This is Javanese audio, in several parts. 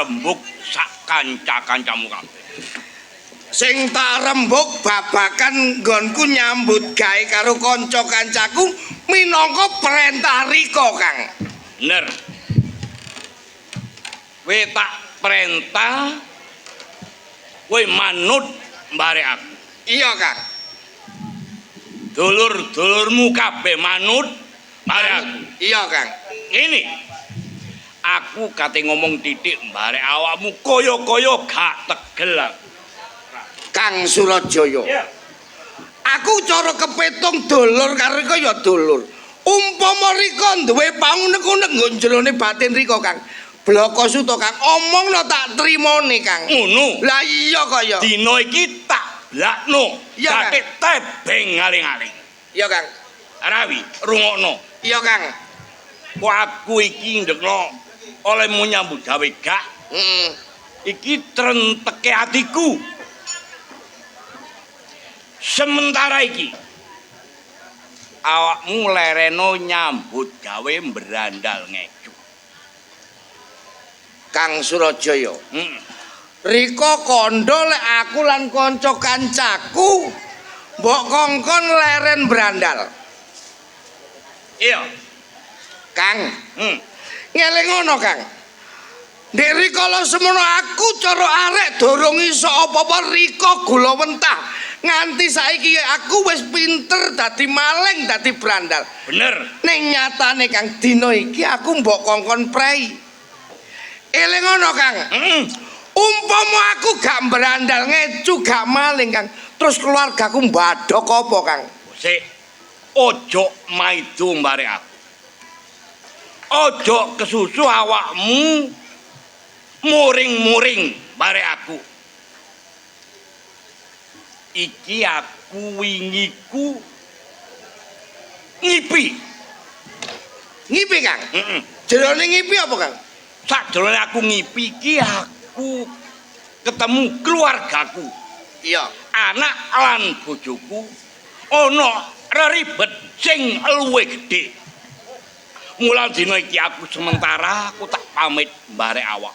rembug sak kanca-kancamu kabeh. Sing tak rembug babakan nggonku nyambut gawe karo kanca-kancaku minangka perintah Rika, Kang. Bener. Kowe tak perintah kowe manut mbare aku. Iya, Kang. Dulur-dulurmu kabeh manut mbare aku. Iya, Kang. Ini aku kate ngomong titik mbare awakmu kaya-kaya gak tegel. Kang Surajaya. Iya. Aku cara kepetung dulur karo Rika ya dulur. Umpama Rika duwe pangunek-unek nggo jerone batin Rika, Kang. Bloko suta, Kang. Omongno tak trimone, Kang. Ngono. Lah iya kaya. Dina iki tak blakno. Iya, Dadi tebeng ngaling-aling. Iya, Kang. Rawi, rungokno. Iya, Kang. Kok aku iki ndekno olehmu nyambut gawe gak? Heeh. Iki trenteke atiku. Sementara iki awakmu lereno nyambut gawe berandal ngecu. Kang Surajaya. Rika kandha lek aku lan kanca kancaku mbok kongkon leren brandal. Iya. Kang. Ngelingono, Kang. Ndek rikala semono aku cara arek dorong iso apa-apa Rika gula wentah. Nganti saiki aku wis pinter dadi maling, dadi brandal. Bener. Ning nyatane Kang dina iki aku mbok kongkon prei. Eling ngono, Kang. Umpama aku gak brandal ngecu gak maling, Kang. Terus keluargaku mbadhok apa, Kang? Sik. Ojo maido mbare aku. Ojo kesusu awakmu muring-muring bare aku. Iki aku wingiku ngipi. Ngipi, Kang? Heeh. Jerone ngipi apa, Kang? Sakjroning aku ngipi iki aku ketemu keluargaku. Iya. Anak lan bojoku ana reribet sing luwih gedhe. Mulan dina iki aku sementara aku tak pamit mbare awak.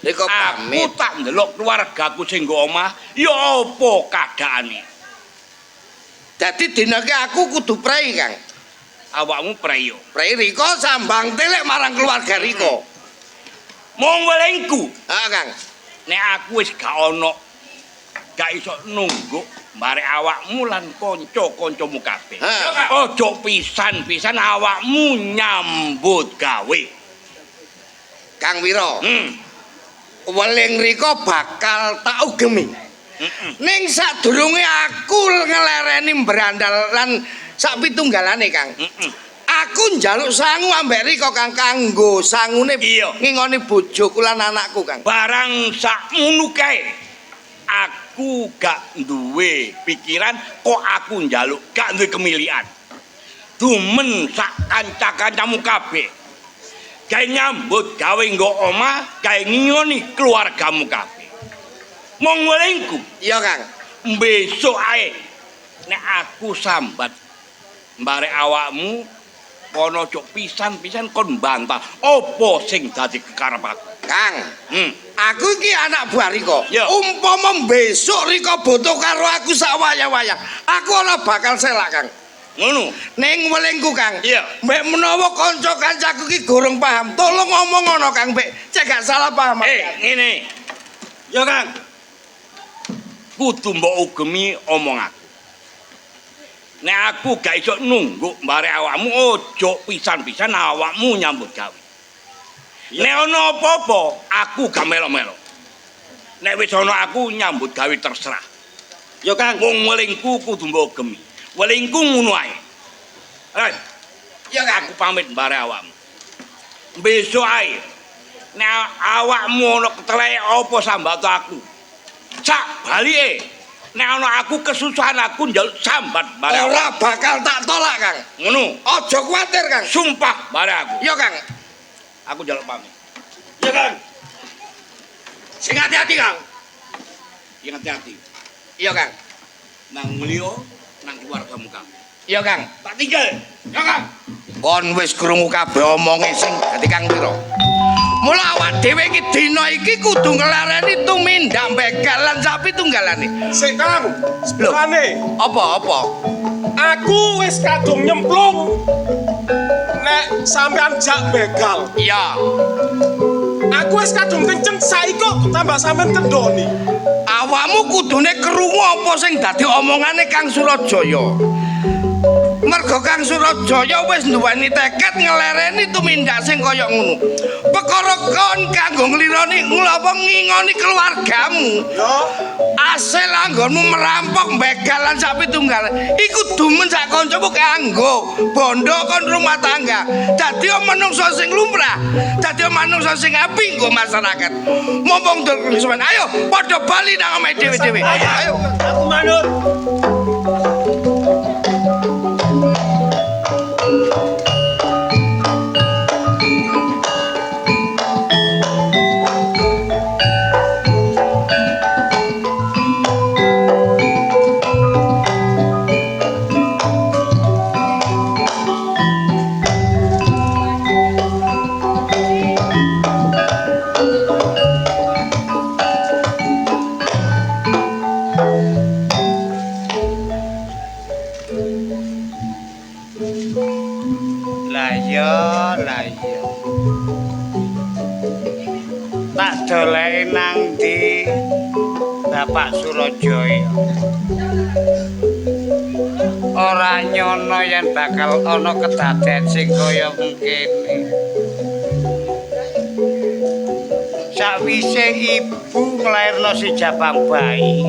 Rika pamit. Aku tak ndelok keluargaku sing nggo omah, ya apa kadhaane. Dadi dina iki aku kudu prei, Kang. Awakmu preyo. Prei Rika sambang telek marang keluarga Rika. Mong welengku, Heeh, Kang. nek aku wis gak iso nunggu mbare awakmu lan kanca-kancamu kabeh. Ojo pisan-pisan awakmu nyambut gawe. Kang Wira. Weling Rika bakal tak ugemi. Ning sadurunge aku ngelereni berandal lan sak pitunggalane, Kang. Aku njaluk sangu ambek Rika, Kang, kanggo sangune ngingoni bojoku lan anakku, Kang. Barang sakmono kae. Aku gak duwe pikiran kok aku njaluk, gak duwe kemilian. Dumen sak kanca-kancamu kabeh. Gawe nyambut gawe nggo omah, gawe ngingoni keluargamu kabeh. Mong welengku. Iya, Kang. Besok ae nek aku sambat mbare awakmu kono cok pisan-pisan kon bantah apa sing dadi kekarep aku. Kang, aku iki anak buah Rika. Ya. Umpama besok Rika butuh karo aku sak wayah-wayah, aku ora bakal selak, Kang. Ngono. Ning welengku, Kang. Iya. Mbek menawa kanca-kancaku iki gorong paham, tolong ngomong ngono, Kang, mbek cek gak salah paham. Ngene. Ya, Kang. Kudu mbok ugemi omong aku. Nek aku gak iso nunggu mbare awakmu, ojo pisan-pisan awakmu nyambut gawe. Nek ana apa-apa, aku gak melo-melo. Nek wis ana aku nyambut gawe terserah. Ya Kang, wong welingku kudu mbok ugemi. Welingku ngono ae. Rai. Ya aku pamit mbare awakmu. Besok ae. Nek awakmu ana ketelek apa sambat aku. Sak balike. Nek ana aku kesusahan aku njaluk sambat bare. Ora bakal tak tolak, Kang. Ngono. Aja kuwatir, Kang. Sumpah bare aku. Iya, Kang. Aku njaluk pamit. Ya, Kang. Sing hati-hati, Kang. Yang hati-hati. Iya, Kang. Nang mulya nang keluargamu kabeh. Iya, Kang. Tak tinggal. Ya, Kang. Kon wis krungu kabeh omonge sing dadi Kang Wira. Mula awak dhewe iki dina iki kudu nglareni tumindak begalan sapi tunggalane. Sik Kang, sepurane. Apa? Aku wis kadung nyemplung. Nek sampean jak begal. Iya. Aku wis kadung kenceng saiki kok tambah sampean kendoni. Awakmu kudune krungu apa sing dadi omongane Kang Surajaya. Mergo Kang Surajaya wis nduweni tekad nglereni tumindak sing kaya ngono. Perkara kon kanggo nglironi ngapa ngingoni keluargamu. Ya, Asil anggonmu merampok begalan sapi tunggal. Iku dumen sak kancamu kanggo bondo kon rumah tangga. Dadi manungsa sing lumrah, dadi manungsa sing apik nggo masyarakat. Mumpung durung ayo padha bali nang omahe dhewe-dhewe. Ayo. aku manut. Lah iya. Tak doleki nang ndi Bapak Surajaya. Ora nyono yen bakal ana kedaden sing kaya mengkene. Sakwise ibu nglairno si jabang bayi.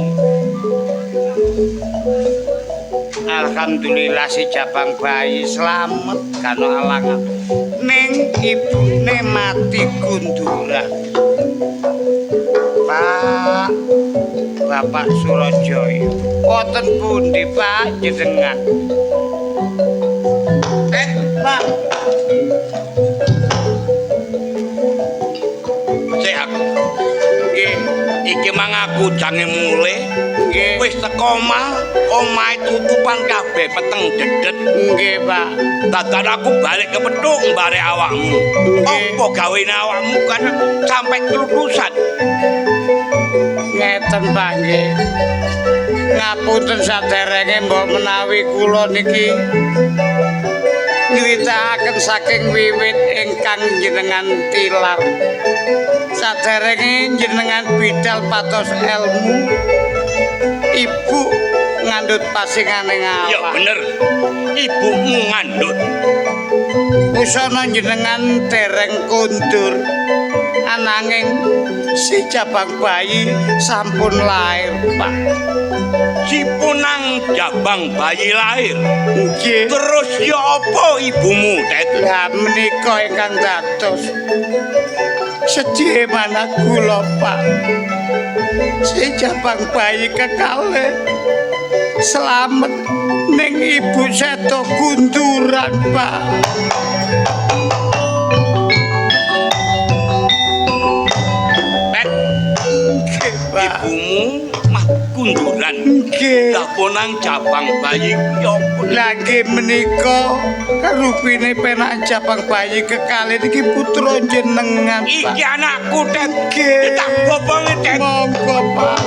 Alhamdulillah si jabang bayi selamat kano alangan. Ning ibune mati kunduran. Pak Bapak Surajaya, wonten pundi Pak jenengan? Pak. Sik aku. Nggih, Iki mang aku jange mule. nggih. Wis teko omahe tutupan kabeh peteng dedet. Nggih, Pak. Dadan aku balik ke Petuk mbare awakmu. Apa gawene awakmu kan sampai kelulusan? Ngeten Pak nggih. Ngapunten saderenge mbok menawi kula niki nyritakaken saking wiwit ingkang jenengan tilar. Saderenge jenengan bidal patos ilmu. Ibu ngandhut pasingane ngawak. Ya bener. Ibumu ngandhut. Usana jenengan dereng kundur. Ananging si jabang bayi sampun lair, Pak. Si punang jabang bayi lahir. Nggih. Terus ya apa ibumu, Tet? Lah menika ingkang dados sedih manah kula, Pak. Si jabang bayi kekalih selamat ning ibu seto kunduran, Pak. Tet, Nggih, Pak. ibumu mah kunduran. Nggih. Lah punang jabang bayi ya apa? Lagi menika rupine penak jabang bayi kekalih iki putra jenengan, Pak. Iki anakku, Tet. Nggih. Tak boponge, Tet. Monggo, Pak.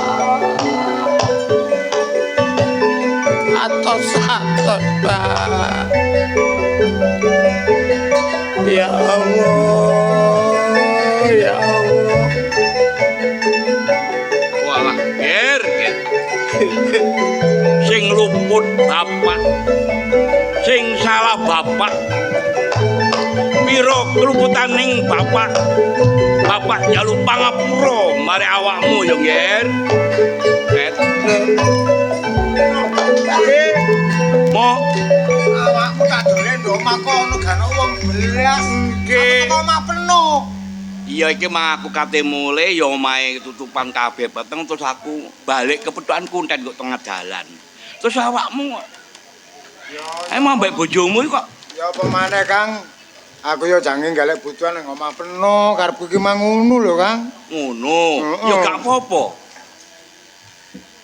Atos-atos, Pak. Ya Allah, ya Allah. Walah, ger. Sing luput bapak, sing salah bapak. Piro keluputaning bapak, bapak jaluk pangapura mari awakmu ya, ger. Tet, mo Awakmu tak dolen ndok makono gak wong belas. Nggih. Kok omah penuh. iya iki mang aku kate mule ya omahe tutupan kabeh peteng terus aku balik ke Petukan Kunten kok tengah dalan. Terus awakmu emang mbek bojomu kok Ya apa maneh, Kang? Aku ya jange golek butuhan nang omah penuh karepku iki mang ngono lho, Kang. ngono. Heeh. Ya gak apa-apa.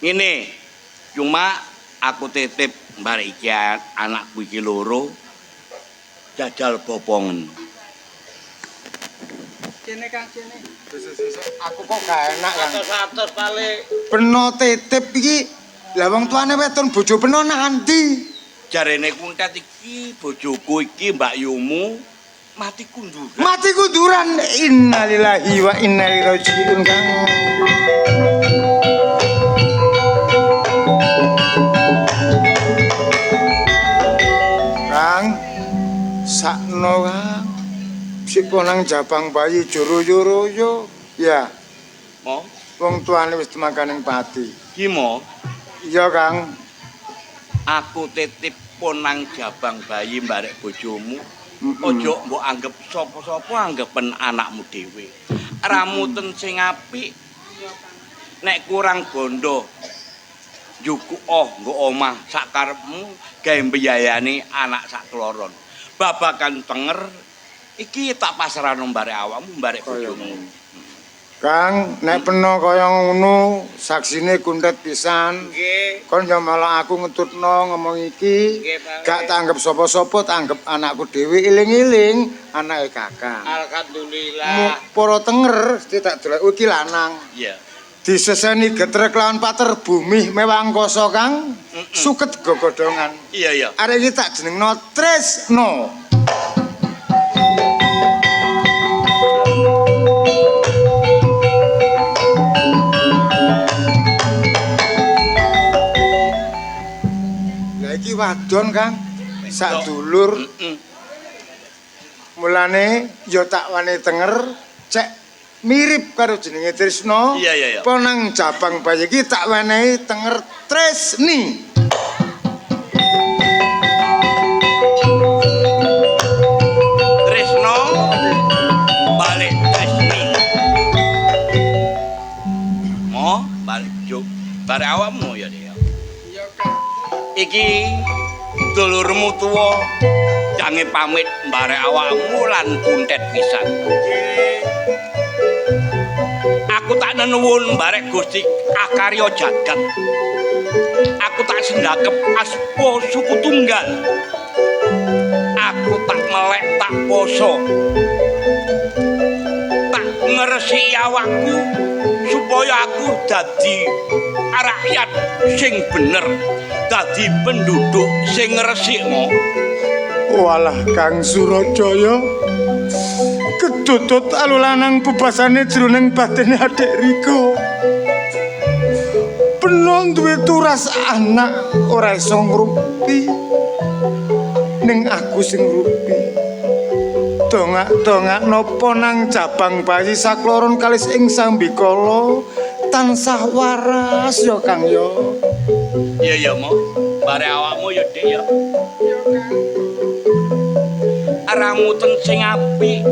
Ngene, cuma aku titip mbare iki anakku iki loro jajal bopongen. Kene Kang kene. Aku kok gak enak, Kang. Atus-atus paling. Beno titip iki. Lah wong tuane weton bojo beno nanti. Jarene kuntet iki bojoku iki Mbak Yumu mati kunduran. Mati kunduran. Innalillahi wa inna ilaihi raji'un, Kang. Kang, sakno Kang. Si ponang jabang bayi joro-joro ya. Mo, Wong tuane wis temakaning pati. ki mo, Iya, Kang. aku titip ponang jabang bayi mbarek bojomu. Ojo mbok anggap sapa-sapa anggapen anakmu dhewe. Ramuten sing apik. Nek kurang bondo juku nggo omah sak karepmu gawe mbiayani anak sak kloron. Babakan tenger iki tak pasrahno mbarek awakmu mbarek bojomu. Kang, nek peno kaya ngono, saksine kuntet pisan. Nggih. Kon yo malah aku ngetutno ngomong iki. Nggih, Pak. Gak tak anggap sapa-sapa, tak anggap anakku dhewe iling-iling anake Kakang. Alhamdulillah. Para tenger mesti tak delok iki lanang. Iya. Diseseni getrek lawan pater bumi mewangkasa Kang. Suket gogodongan. Iya, iya. Arek iki tak jenengno Tresno. Lah iki wadon Kang. Sak dulur. Mulane ya tak wani tenger cek mirip karo jenenge Tresno. Iya, iya, iya. Ponang jabang bayi iki tak wenehi tenger Tresni. Tresno balik Tresni. Mo balik juk. Bare awakmu ya dia. Iya Kang. Iki dulurmu tuwa jange pamit bare awakmu lan kuntet pisan. Aku tak nenuwun barek Gusti Akarya Jagat. Aku tak sendakep aspa suku tunggal. Aku tak melek tak poso. Tak ngresiki awakku supaya aku dadi rakyat sing bener, dadi penduduk sing ngresikno. Walah Kang Surajaya. Kedudut alulanang bebasane jroning batine adik Rika. Penon duwe turas anak ora iso ngrupi. Ning aku sing ngrupi. Dongak-dongak napa nang jabang bayi sakloron kalis ing sambikala tansah waras ya Kang ya. Iya ya mo, bare awakmu ya Dik ya. Iya Kang. Ramuten sing apik.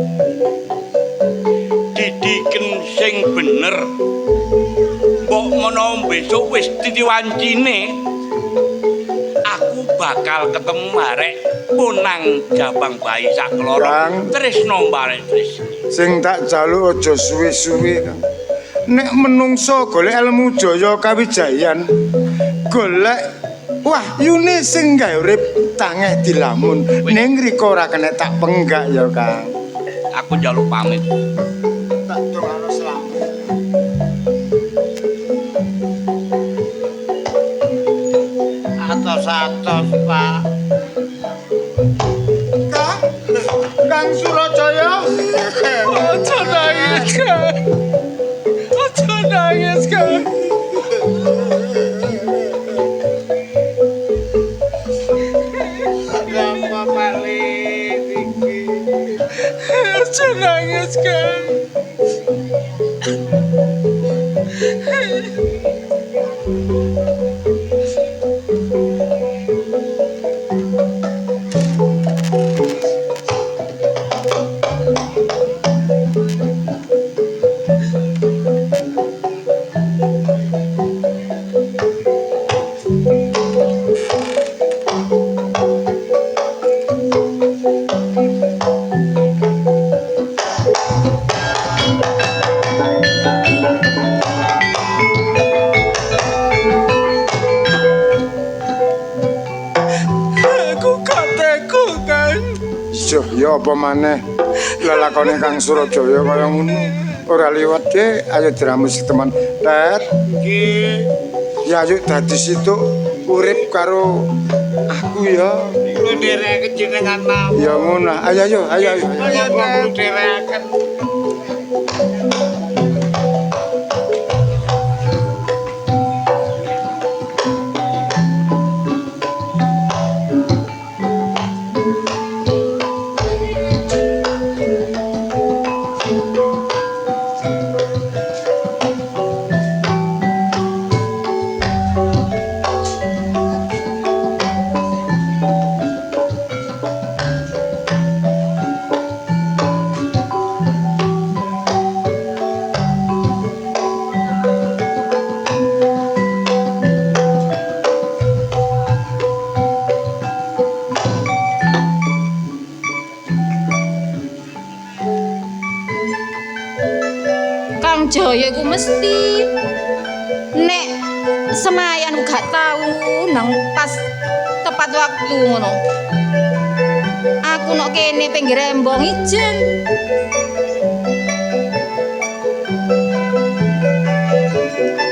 Didiken sing bener. Mbok menawa besok wis diwancine, aku bakal ketemu arek ponang jabang bayi sakloro. Kang. Tresno barek Tresni. Sing tak jaluk aja suwe-suwe Kang. Nek menungso golek ilmu jaya kawijayan, golek wahyune sing gawe urip tangeh dilamun. Ning Rika ora kena tak penggak ya Kang. Aku njaluk pamit. Tak dongano slamet. Atos-atos Pak. Kang Surajaya. Ojo nangis, Kang. Ojo nangis, Kang. Apa paling iki? Ojo nangis, Kang. Suh ya apa maneh? lelakone Kang Surajaya kaya ngono. Ora liwat ge, ayo diramus teman. Tet. Nggih. Ya ayo dadi situ urip karo aku ya. Kulo nderek jenengan mau. Ya ngono. Ayo. Ayo kulo nderekaken. Kang Jaya iku mesti nek semayan gak tau nang pas tepat waktu ngono. Aku nok kene pinggir embong ijen.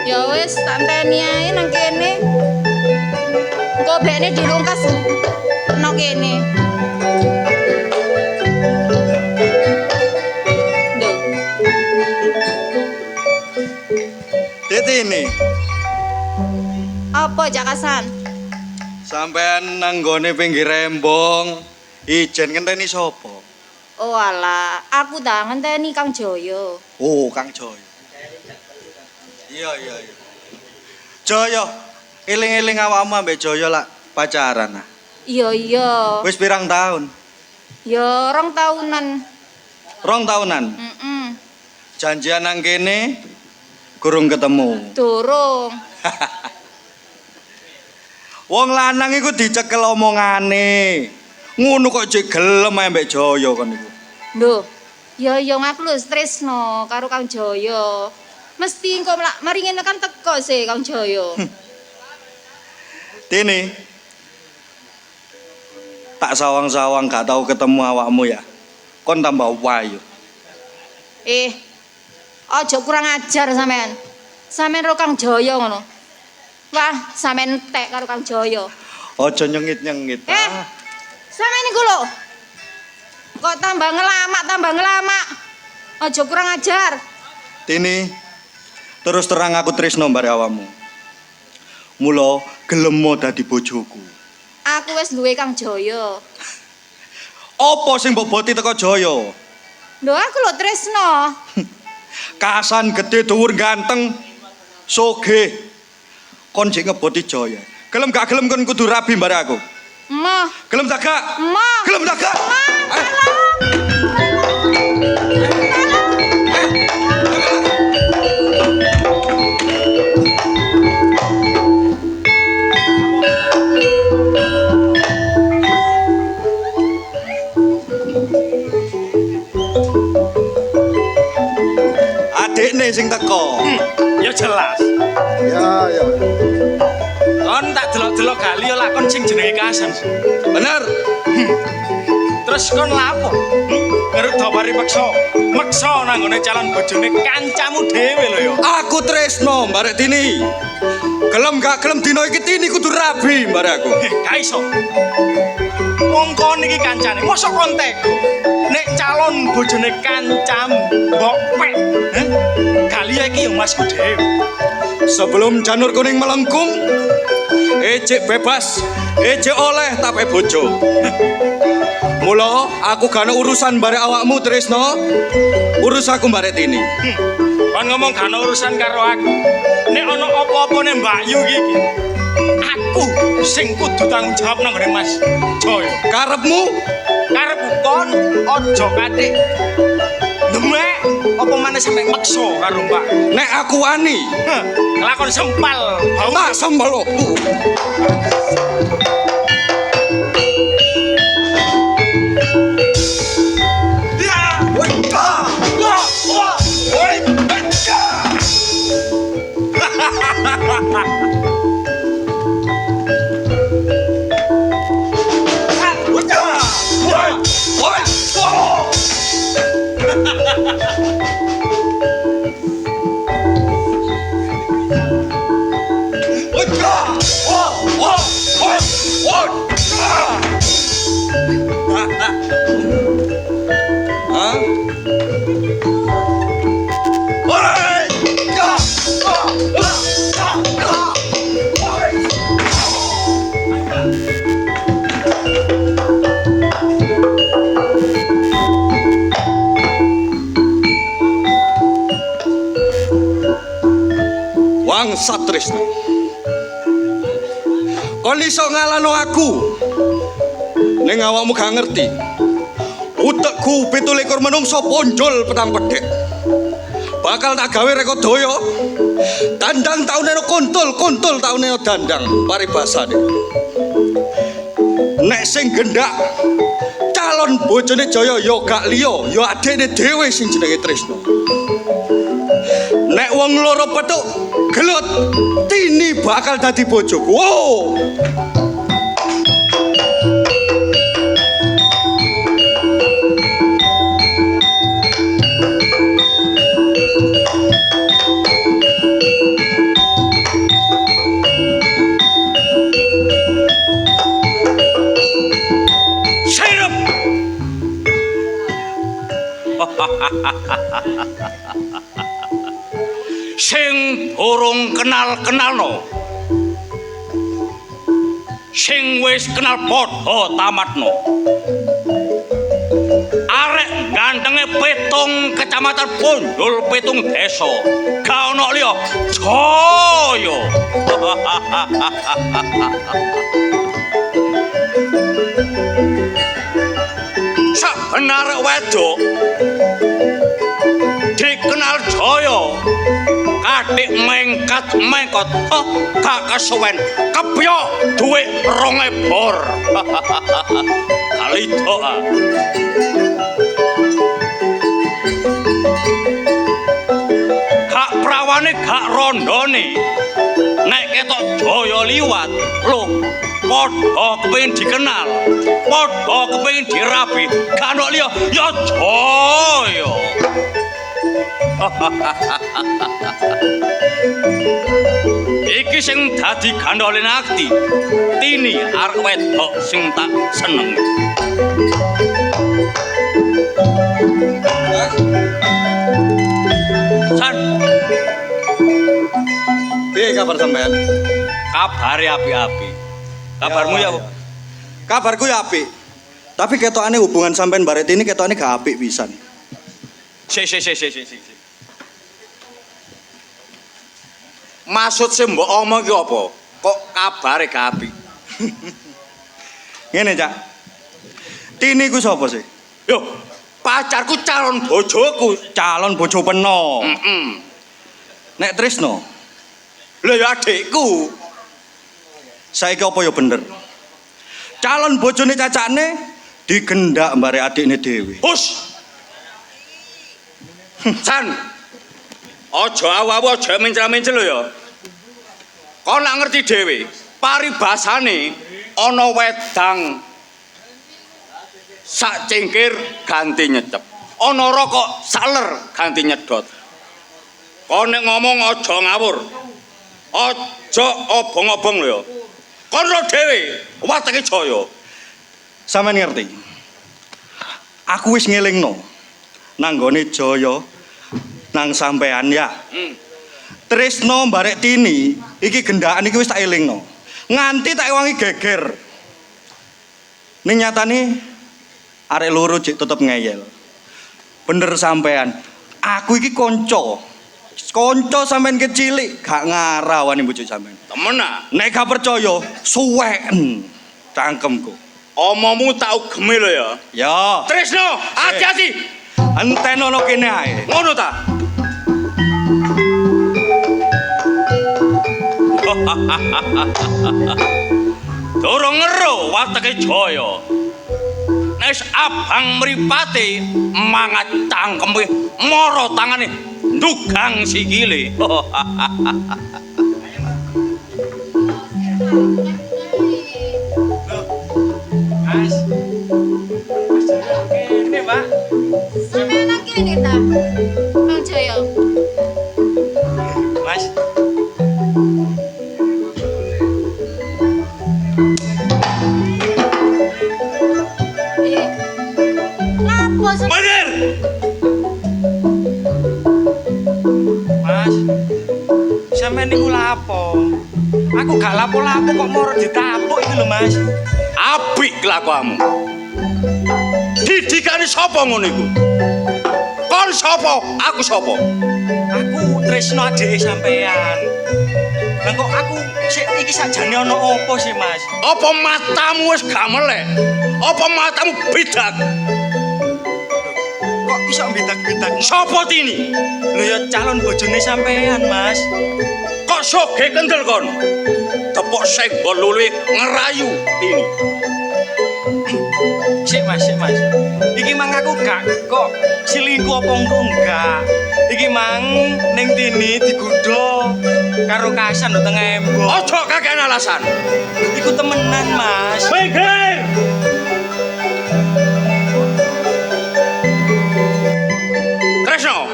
Ya wis tak enteni ae nang kene. Engko bekne dilungkas nok kene. Ini Apa Jakasan? sampean nang gone pinggir rembong ijen ngenteni sapa? Oh alah, aku dah ngenteni Kang Jaya. Oh, Kang Jaya. Iya. Jaya, eling-eling awakmu ambek Jaya lak pacaran ah. Iya. Wis pirang tahun? Ya 2 tahunan. 2 tahunan. Janjian nang kene gurung ketemu. Durung. Wong lanang iku dicekel omongane. Ngono kok jek gelem ae mbek Jaya kon iku. Lho, ya aku lho tresno karo Kang Jaya. Mesti engko mari ngene kan teko sih Kang Jaya. Dene. Tak sawang-sawang gak tau ketemu awakmu ya. Kon tambah wayu. Aja kurang ajar sampean. Sampean karo Kang Jaya ngono. Wah, sampean entek karo Kang Jaya. Aja nyengit-nyengit. Sampean iku lho. Kok tambah ngelamak. Aja kurang ajar. Dene terus terang aku tresno mbare awakmu. Mula gelem dadi bojoku. Aku wis duwe Kang Jaya. Apa sing mbok boti teko Jaya? Lho aku lho tresno. Kasan gede dhuwur ganteng sugih. Kon jek ngeboti Jaya. Gelem gak gelem kon kudu rabi mbare aku. Emoh. Gelem tak gak? Emoh. Gelem tak gak? Adikne sing teko. Ya jelas. Ya. Kon tak delok-delok gali ya lakon sing jenenge Kasan. Bener. Terus kon lapo? Ngeruk dawari meksa nang ngone calon bojone kancamu dhewe lho ya. Aku tresno mbare Tini. Gelem gak gelem dina iki Tini kudu rabi mbare aku. Gak iso. Wong kon iki kancane, mosok kon tega. Nek calon bojone kancam mbok pek. Kali iki yo masku dhewe. Sebelum janur kuning melengkung, ejek bebas, ejek oleh tapi bojo. Mula aku gak ana urusan bare awakmu Tresno, urus aku bare Tini. Kon ngomong gak ana urusan karo aku. Nek ana apa-apa nek Mbak Yu iki, aku sing kudu tanggung jawab nang ngene Mas Jaya. Karepmu? Karep kon aja katik demek apa maneh sampe meksa karo Mbak. Nek aku wani, Lakon sempal bau. tak sembel. bangsat Tresno. Kon iso ngalano aku. Ning awakmu gak ngerti. Utekku 17 menungso ponjol pedang pedhek. Bakal tak gawe rekodaya. Dandang taune kontul taune dandang paribasane. Nek sing gendak calon bojone Jaya ya gak liya, ya adekne dhewe sing jenenge Tresno. Nek wong loro petuk gelut, Tini bakal dadi bojoku. Wow. Sing urung kenal-kenalno, sing wis kenal padha tamatno. Arek gantenge petung kecamatan Ponjol, petung desa, gak ono liya Jaya. Sabenar wedok dikenal Jaya, katik mengkat gak kesuwen kepyok duwe 2 bor. Kali doa gak prawane gak rondone, nek ketok Jaya liwat lho padha kepengin dikenal, padha kepengin dirabi, gak ono liya ya Jaya. Iki sing dadi gandole nakti, Tini arek wedok sing tak seneng. San, Piye kabar sampean? kabare api-api. Kabarmu ya? Kabarku ya apik. Tapi ketokane hubungan sampean bare Tini ketokane gak apik pisan. Si. Maksud sing mbok omong ki apa? Kok kabare gak apik? Ngene, Cak. Tini ku sapa sih? Yo, pacarku calon bojoku. Calon bojo peno. Heeh. Nek Tresno, Lha ya adikku. saiki apa ya bener? Calon bojone cacakne digendak mbare adikne dhewe. Hus. San. Aja awu-awu aja mencel-mencel lho ya. Kau nak ngerti dhewe, paribasane ana wedang sak cengkir ganti nyecep. Ana rokok saler ganti nyedot. Kau nek ngomong aja ngawur. Aja obong-obong lho ya. Kon ro dhewe wateke Jaya. Sampeyan ngerti? Aku wis ngelingno nang gone Jaya nang sampean ya. Tresno mbarek Tini iki gendakan iki wis tak elingno. Nganti tak ewangi geger. Ning nyatane arek loro jek tetep ngeyel. Bener sampean. Aku iki kanca. Kanca sampean kecilik gak ngarawani bojo sampean. Temenan. Nek gak percaya, suweken cangkemku. Omongmu tak ugemi lho ya. Ya, Tresno, hati-hati. entenono kene ae. Ngono ta? Durung ngero wateke Jaya. Nek abang mripate mangat cangkeme mara tangane ndugang sikile. Mas. Ini, Pak. Sampeyan nang kene ta? Bang Jaya. Mas. Lapo Bener. Mas. Sampeyan niku lapo? Aku gak lapo-lapo kok moro ditapuk iki lho, Mas. Apik kelakuanmu. Didikane sapa ngono iku? Kon sapa? Aku sapa? Aku tresno adike sampean. Lah kok aku sik iki sakjane ana apa sih, Mas? Apa matamu wis gak melek? Apa matamu bidak? Kok iso bidak-bidak? Sopo tini? Lho ya calon bojone sampean, Mas. Kok soge kendel kon? Tepok senggol luwe ngerayu tini. Sik Mas. Iki mang aku gak kok selingkuh apa enggak. Iki mang ning Tini digodho karo Kasan teng Embong. Ojo kakean alasan. Iku temenan, Mas. Mikir. Tresno.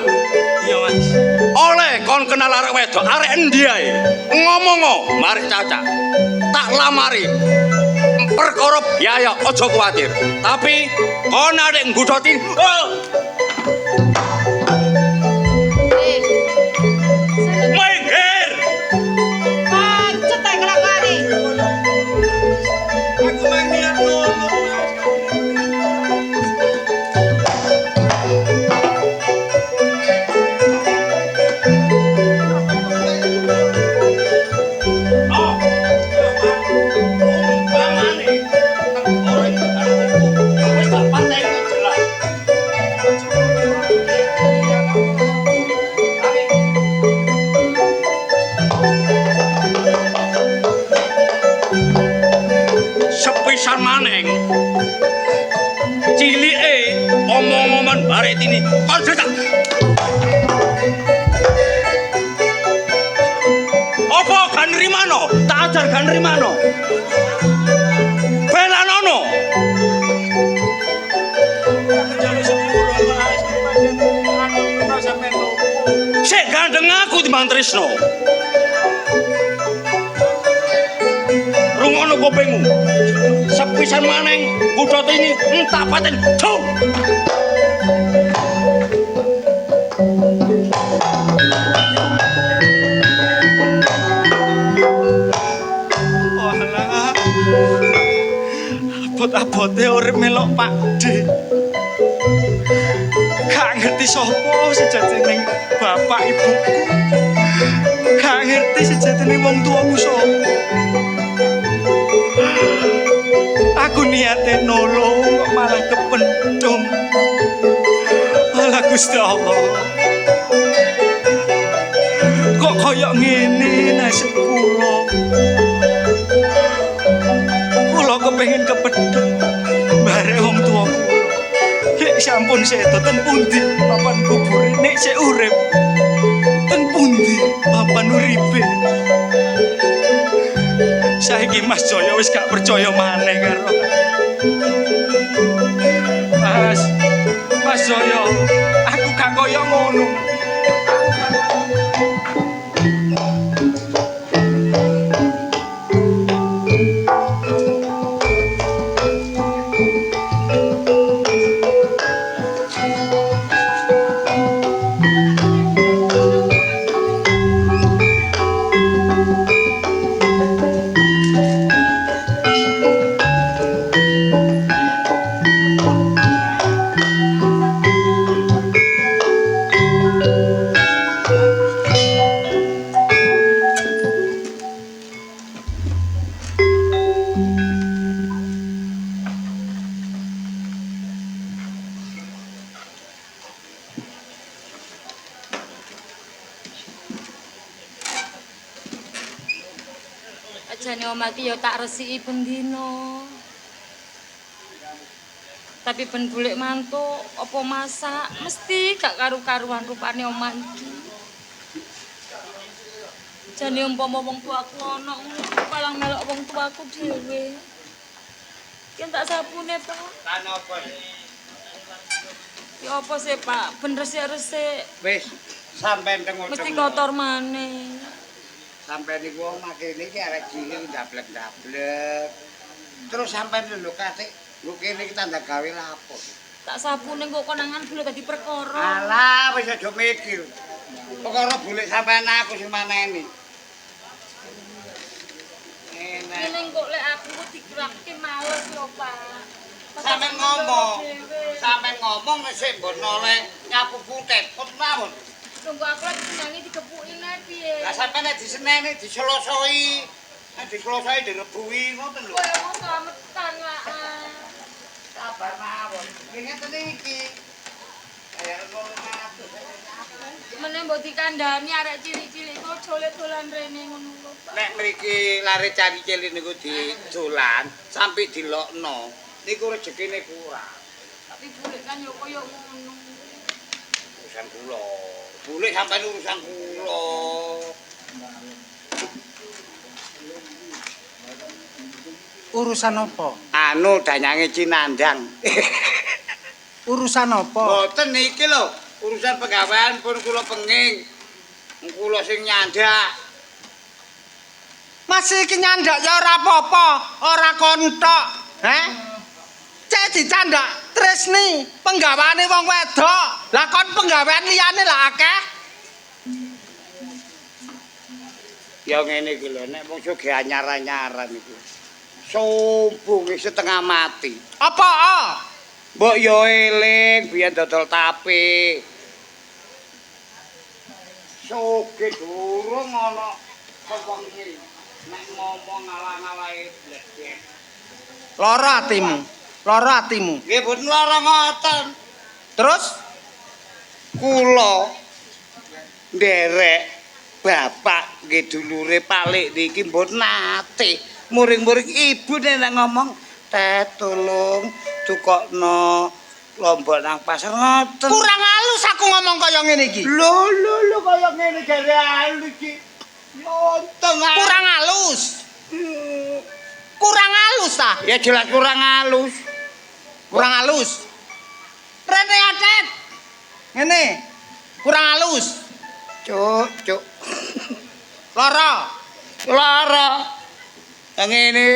Iya, Mas. Oleh kon kenal arek wedok, arek endi ae? Ngomong mari Caca. Tak lamari. Perkara biaya ojo kuwatir. Tapi kon arek nggodoti. Mikir. Pancet tak kelakone. Aku mang niat nolong. Sepisan maneng cilike omong-omongan baret ini kon cetak apa kan rimano tak ajar kan rimano belanono sik gandeng aku di Mantrisno rungono kupingmu sepisan maneng ngudot ini entak paten cung Walah. Abot-abote urip melok Pakde. Gak ngerti sapa sejatining bapak ibuku. Gak ngerti sejatining wong tuaku sapa. Aku niate nolong kok malah kependem. Malah Gusti Allah. Kok koyo ngene nasib kula. Kula kepengin kependem bareng wong tua kula. Nek sampun sedo ten pundi papan kubure nek sik urip. Ten pundi papan uripe. Saiki Mas Jaya wis gak percaya maneh karo Mas Jaya, aku gak kaya ngono. Ajane omah ki ya tak resiki bendino. Tapi ben golek mantuk apa masak mesti gak karu-karuan rupane omah iki. Jane umpama wong tuaku ana ngono palang melok wong tuaku dhewe. Yen tak sapune, Pak. Lan apa? Ya apa sih, Pak? Ben resik-resik Wis sampean teng mesti kotor maneh. Sampeyan niku omah kene iki arek cilik ndablek-ndablek. Terus sampeyan lho kasih nggo kene iki tanda gawe lapo. Tak sapune kok konangan boleh dadi perkara. Alah wis aja mikir. Perkara boleh sampeyan aku sing maneni. Ini kok lek aku dikirakke males yo, Pak. Sampeyan ngomong sik mbok noleh nyapu butet. Kok mawon? Tunggu aku lagi senangi dikepuk sampeyan nek diseneni diselosoi. Nek diselosoi direbuhi ngoten lho. Kowe wong kametan lah. Sabar mawon. Ngeten iki. Kaya ngono ngatur. Meneh mbok dikandhani arek cilik-cilik kok dolan rene ngono lho, Pak. Nek mriki lare cari cilik niku didolan sampai dilokno. Niku rezekine kurang. Tapi bulik kan yo koyo ngono. Urusan kula. Bulik sampeyan urusan kula. Urusan apa? Anu danyange Cinandang. Urusan apa? Mboten iki lho, urusan penggawean pun kula penging. Kula sing nyandak. Masih iki nyandak ya ora apa-apa, ora kontok. Cek dicandak tresni penggaweane wong wedok. Lah kon penggawean liyane lah akeh. Ya ngene iki lho, nek wong sugih anyar-anyaran iku. Sombong setengah mati. Apa? Mbok yo eling biyen dodol tape. Sugih durung ana kewengi nek ngomong ngalah-ngalahe bledek. Lara atimu. Lara atimu. Nggih boten lara ngoten. Terus Kula nderek bapak nggih dulure Palik niki mboten nate. Muring-muring ibu nek ngomong, "Teh tolong tukokno lombok nang pasar ngoten." kurang halus aku ngomong kaya ngene iki. Lho kaya ngene jare halus iki. Yonteng. Kurang halus. Kurang halus ta? Ya jelas kurang halus. Kurang halus. Rene atet. Ngene. Kurang halus. Cuk. Lara. Lara. Yang ini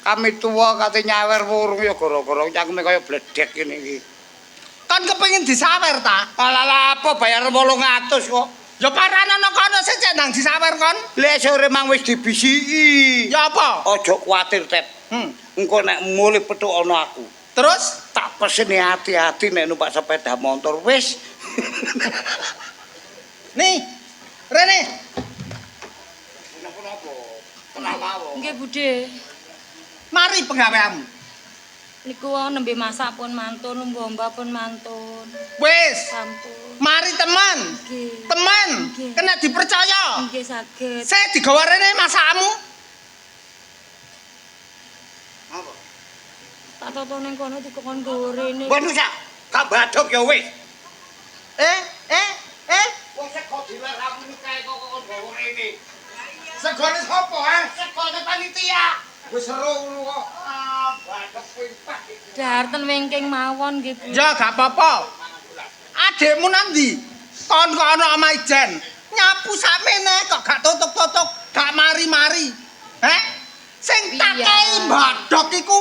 kami tua kate nyawer wurung ya gara-gara cangkeme kaya bledek ngene iki. Kan kepengin disawer ta? Ala apa bayar 800 kok. Ya paranana kono sing cek nang disawer kon. Lek sore mang wis dibisiki. Ya apa? Aja kuwatir, Tep. Engko nek mulih petuk ana aku. Terus Tak peseni hati-hati nek numpak sepeda motor wis. nih, Rene. Nggih, Budhe. Mari penggaweanmu. Niku wau nembe masak pun mantun, mbomba pun mantun. Wis, Sampun. mari teman. Nggih. Teman, Nggih. kena dipercaya. Nggih saged. Saya digawa rene masakmu. Tak toto ning kono dikon gorene. Mbon usah, gak badok ya wis. Eh. Wong sego dilarang kae kok gawe rene. Segone sapa, Segone panitia. Wis seru ngono kok. Badok pimpah. Darten wingking mawon nggih, Bu. Ya gak apa-apa. Adekmu nanti kon kono ama ijen. Nyapu sakmene kok gak tutuk-tutuk, gak mari-mari. Sing tak Iya. kei mbadok iku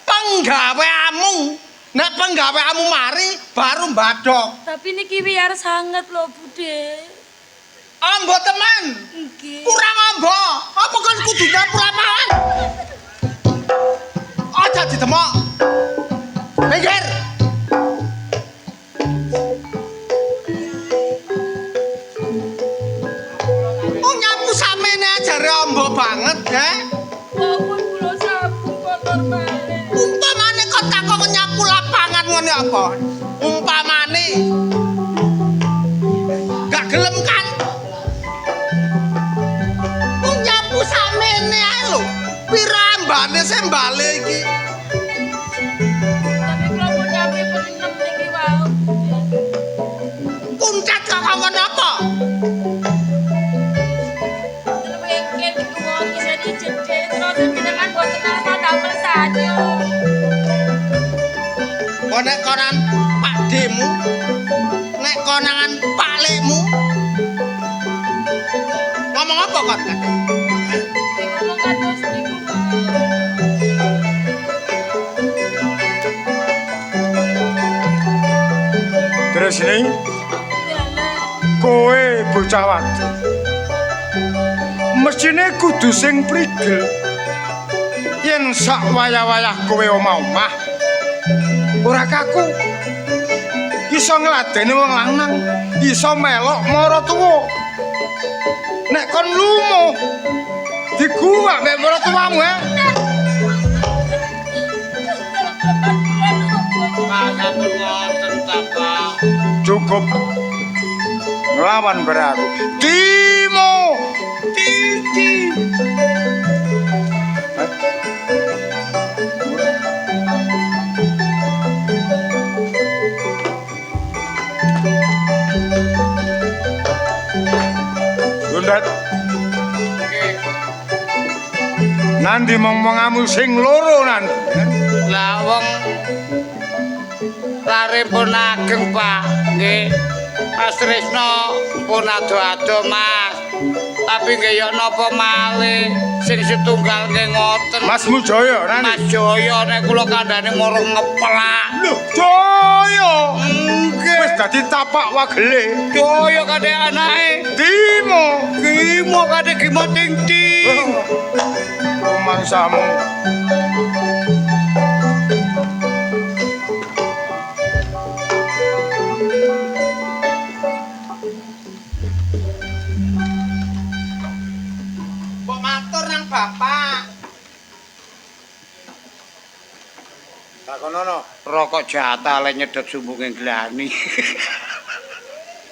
penggaweanmu. Nek penggaweanmu mari baru mbadok. Tapi niki wiyar sanget lho, Budhe. Ambo teman. Nggih. Kurang ambo. Apa kon kudu nyapu lapangan? Aja ditemok. Minggir. Oh nyapu samene ajare ambo banget, Walaupun kula sabu kotor balik. Umpamane kok takon nyapu lapangan ngene apa? Umpamane. Gak gelem kan? Oh nyapu samene ae lho. Pira ambane sembale iki? Tapi kula pun nyampe pun 6 niki wau. Kuncat kok ngomong apa? Terus wingking niku wau bisa dijedhe terus jenengan boten ana damel sanyo. Oh nek konan Pak Demu, nek konangan Pak Lekmu. Ngomong apa kon? Ngomong kados niku wau. Terus ning Dalah. kowe bocah wadon. Mesine kudu sing prigel. Yen sak wayah-wayah kowe omah-omah ora kaku. Iso ngladeni wong lanang, iso melok mara tuwa. Nek nek kon lumo diguwak mek mertuamu ya. Pak sampun ngoten ta, Pak. Cukup nglawan beraku. Timo. Titi. Gundat. Nandi mong-mongamu sing loro nanti. Lah wong lare pun ageng, Pak. Nggih. Mas Tresno pun ado-ado, Mas. Tapi nggih yo napa malih sing setunggal nggih ngoten. Mas Mujaya nanti. Mas Jaya nek kula kandhane moro ngeplak. Lho, Jaya. Nggih. Wis dadi tapak wagele. Jaya kadhe anake. Timo. Gimo kadhe Gimo Ting-ting. Rumangsamu. Mbok matur nang bapak. Takonono. Rokok jatah le nyedot sumbunge glani.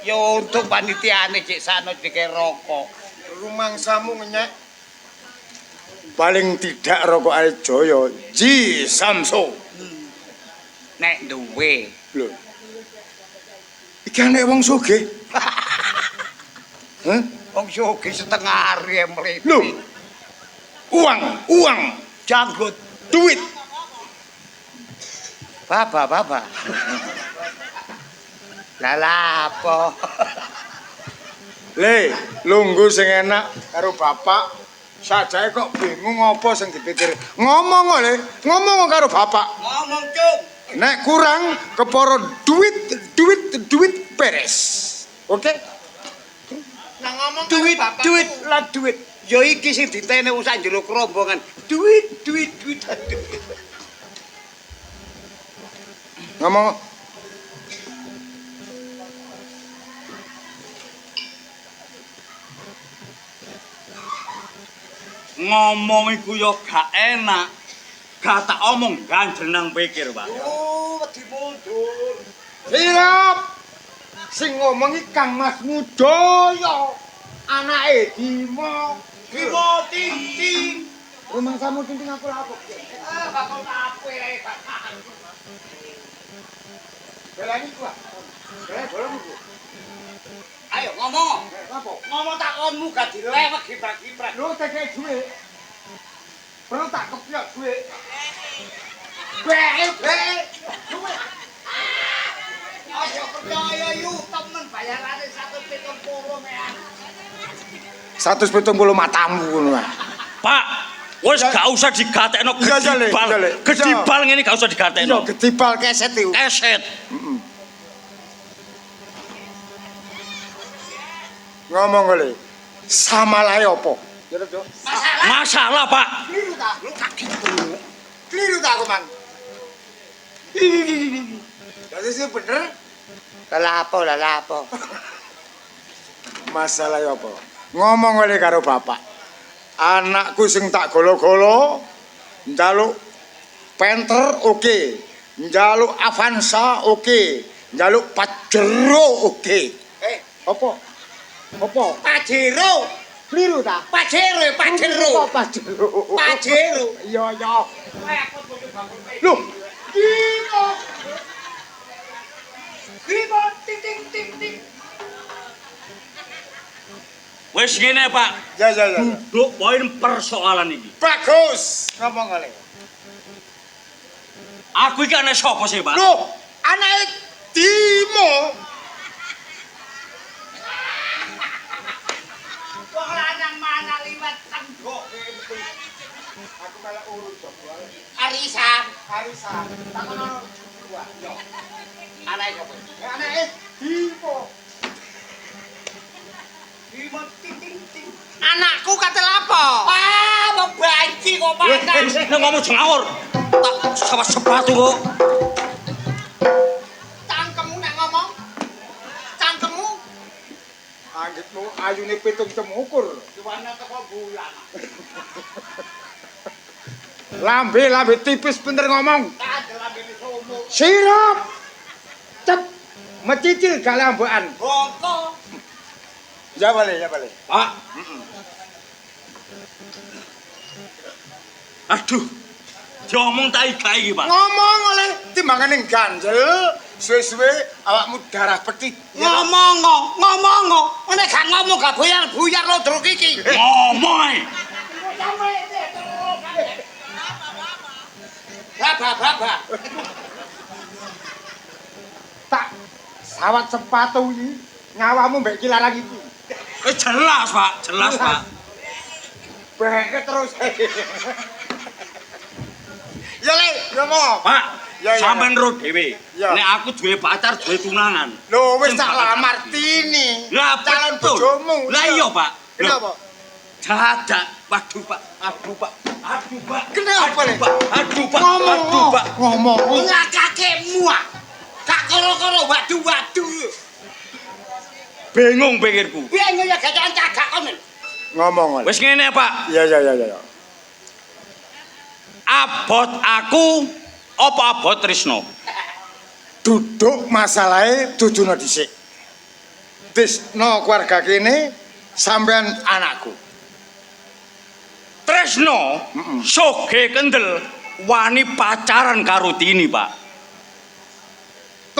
Ya untuk panitiane cek sano dike rokok. Rumangsamu ngenyek. Paling tidak rokok ae Jaya Ji Samso. Nek duwe. Lho. Iki anek wong sugih. Hah? Wong sugih setengah hari mlete. Lho. Uang, janggut. duit. Baba. Lah apa? Le, lungguh sing enak karo bapak. Sajake kok bingung apa sing dipikir. Ngomong le, ngomong karo bapak. Ngomong, Cung. Nek kurang keporo duit beres. Oke? Nang ngomong karo Duit, bapak. duit. Ya iki sing ditene wong sak jero kerombongan. Duit. Ngomong. Ngomong iku yo gak enak. Gak tak omong ganjel nang pikir, Pak. Oh, wedi mundur. Siap. Sing ngomong iki Kang Mas Mujaya. Anake Dimo. Gimo Ting-ting. Rumangsamu ting aku lapuk. Bakal apa ya, Pak? Belani ku. Bolong ku. Ayo ngomong. Lapo? Ngomong takonmu gak dilewek gibrak-gibrak. Lu tekek duit. Perlu tak kepiok duit. Duit. Ayo percaya yu temen bayarane 170 mean. 170 matamu ngono. Pak, wis gak usah digatekno Iya, iya, Le. gedibal. Iya, Le. Gedibal ngene gak usah Iya, digatekno. gedibal keset iku. Keset. Ngomong kali. Samalahe apa? Masalah, Pak. Keliru tak aku, Mang? Jadi sih bener. Lah apa? Masalah apa? Ngomong kali karo bapak. Anakku sing tak golo-golo njaluk Panther oke. Njaluk Avanza oke. Njaluk Pajero oke. Apa? Pajero. Keliru ta? Pajero. Pajero. Iya. Loh, Gimo Ting-ting. Wis ngene, Pak. Ya. Duduk poin persoalan iki. Bagus. Ngomong kali. Aku iki ana sapa sih, Pak? Loh, anake Dimo. Wong lanang mana liwat tenggok. Aku malah urut jebol. Arisan. Takono dua. Yo. Anake sapa? Anake Dimo. Gimo Ting-ting. Anakku kate lapo? Wong banci kok mangan. Nek ngomong ngawur. Tak sawas sepatu kok. Cangkemmu nek ngomong. Cangkemmu. langitmu ayune pitung temukur. Diwana teko bulan. Lambe tipis pinter ngomong. Kadel ambene somo. Sirap. Cep. Mecicil gak lambekan. Bongko. Ya bale. Pak. Aduh. Diomong ta iki, Pak. Ngomong oleh timbangan yang ganjel, suwe-suwe awakmu darah petit. Ngomong. Nek gak ngomong gak buyar lo druk iki. Ngomong ae. Baba. Tak sawat sepatu iki nyawamu mbek iki larang iki. Jelas, Pak. Beke terus. Ya le, ngomong. Pak, Ya, sampean ro dhewe. Ya. Nek aku duwe pacar, duwe tunangan. Lho wis Sing tak bakal lamar aku. Tini. Lah calon betul. bojomu. Lah iya, Pak. Kenapa? Dadak. Waduh, Pak. Aduh, Pak. Kenapa, Le? Aduh, Pak. Ngomong. Aduh, Pak. Ngomong. Ngakakemu ah. Gak koro-koro waduh. Bingung pikirku. Piye ya gak cagak kon. Ngomong. Wis ngene, Pak. Ya. Abot aku apa abot Trisno? Duduk masalahe duduna dhisik. Tisno keluarga kene sampean anakku. Tresno soge kendel wani pacaran karo Tini, Pak.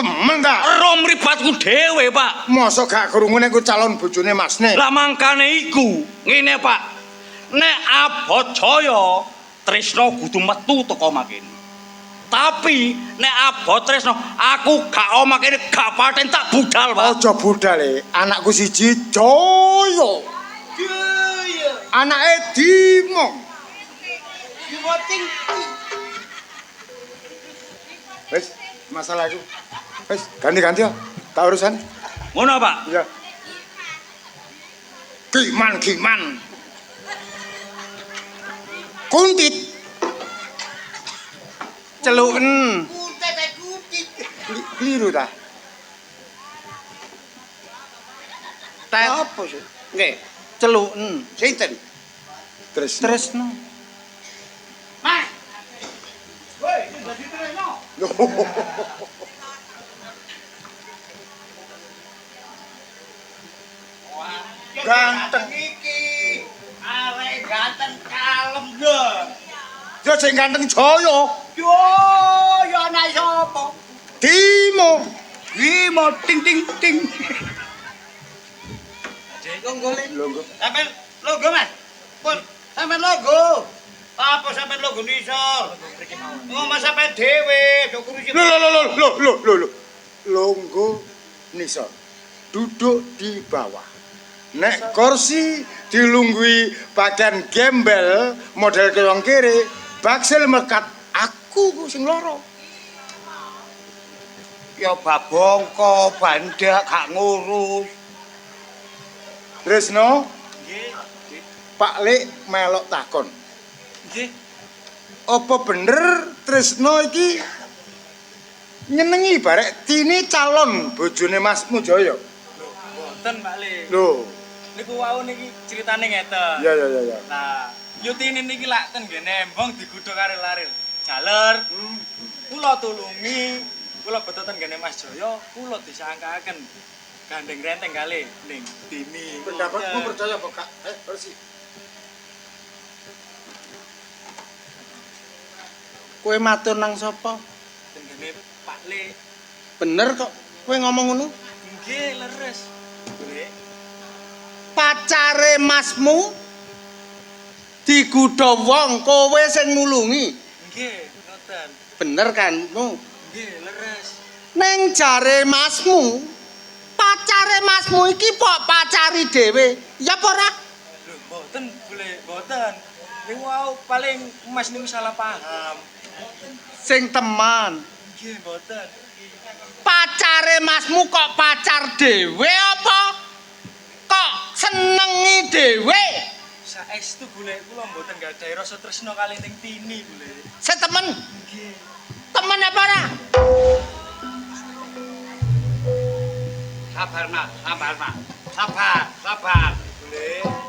Temen ta? Ero mripatku dhewe, Pak. Mosok gak krungu nek ku calon bojone Masne. Lah mangkane iku, ngene, Pak. Nek abot Jaya, Tresno kudu metu teko makene. Tapi nek abot Tresno, aku gak omah kene gak paten tak budal, Pak. Aja budale, anakku siji Jaya. Anake Dimong. Wes, masalah itu. Wes, ganti-ganti ya. Tak urusan. Ngono, Pak. Ya. Giman. Kuntit. Celuken. Kliru ta? Tet Apa sih? Nggih. celuken. Sinten? Terus. Tresno. Mas. Woi, dadi Tresno. Ganteng. Iki. Arek ganteng kalem yo. Ya sing ganteng Jaya. Yo, yo anak sapa? Dimong. Wimo ting. Lho, Sampai logo Mas. Pun sampai logo. Apa sampai logo nisor? Ngomong sampai dhewe, do kurusi. Lho. Longgo nisor. Duduk di bawah. Nek kursi dilunggui bagian gembel model kewang kiri, baksil mekat aku sing loro. Ya babongko, bandak gak ngurus. Tresno, Pak Lek melok takon. Nggih. Apa bener Tresno iki nyenengi barek Tini calon bojone Mas Mujaya? Mboten, Pak Le. Lho, Niku wau niki critane ngeten. ya. Nah, Yutini niki lak ten nggih nembong digudhuk karil-aril. Jaler. Kula tulungi, kula betoten nggene Mas Jaya, kula disangkaken gandeng renteng kali ning Tini. pendapatmu percaya apa Kak? Bersih. Kowe matur nang sapa? Tengene Pak Le. Bener kok kowe ngomong ngono? Nggih, leres. Nggih. Pacare masmu digudha wong kowe sing nulungi. Nggih, ngoten. Bener kan? Nu. Nggih, leres. Ning jare masmu, pacare masmu iki kok pacari dhewe. Ya apa ora? Lho, mboten, boleh mboten. Niku wau paling Mas niku salah paham. Sing teman. Nggih, mboten. Pacare masmu kok pacar dhewe apa? Kok senengi dhewe? Saestu boleh kula mboten gadahi rasa tresna kali ning Tini, boleh. Setemen. Nggih. Temen apa ora? Sabar, Mas. Sabar, sabar.